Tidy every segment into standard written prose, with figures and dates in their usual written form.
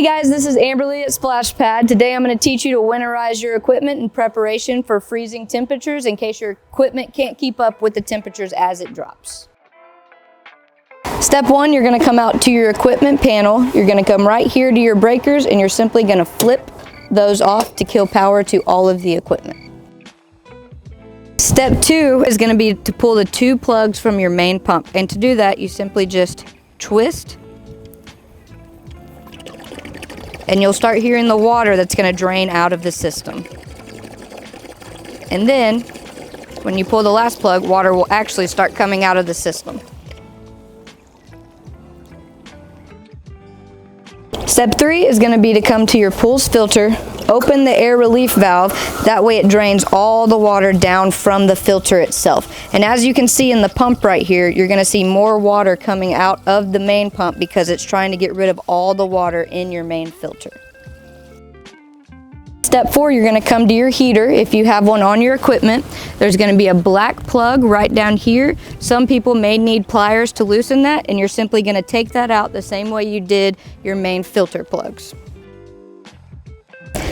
Hey guys, this is Amberly at Splash Pad. Today I'm going to teach you to winterize your equipment in preparation for freezing temperatures in case your equipment can't keep up with the temperatures as it drops. Step one, you're going to come out to your equipment panel. You're going to come right here to your breakers and you're simply going to flip those off to kill power to all of the equipment. Step two is going to be to pull the two plugs from your main pump, and to do that you simply just twist and you'll start hearing the water that's going to drain out of the system. And then when you pull the last plug, water will actually start coming out of the system. Step three is going to be to come to your pulse filter, open the air relief valve, that way it drains all the water down from the filter itself. And as you can see in the pump right here, you're going to see more water coming out of the main pump because it's trying to get rid of all the water in your main filter. Step four, you're going to come to your heater. If you have one on your equipment, there's going to be a black plug right down here. Some people may need pliers to loosen that, and you're simply going to take that out the same way you did your main filter plugs.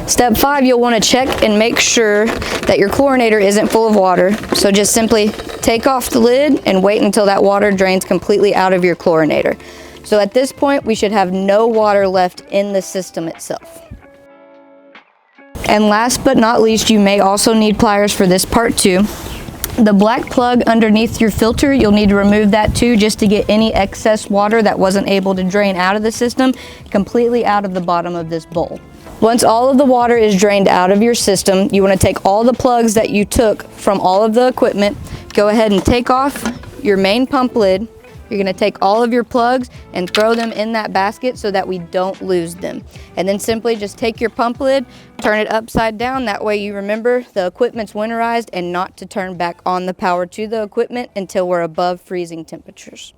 Step five, you'll want to check and make sure that your chlorinator isn't full of water. So just simply take off the lid and wait until that water drains completely out of your chlorinator. So at this point, we should have no water left in the system itself. And last but not least, you may also need pliers for this part too. The black plug underneath your filter, you'll need to remove that too, just to get any excess water that wasn't able to drain out of the system completely out of the bottom of this bowl. Once all of the water is drained out of your system, you want to take all the plugs that you took from all of the equipment, go ahead and take off your main pump lid. You're going to take all of your plugs and throw them in that basket so that we don't lose them. And then simply just take your pump lid, turn it upside down. That way you remember the equipment's winterized and not to turn back on the power to the equipment until we're above freezing temperatures.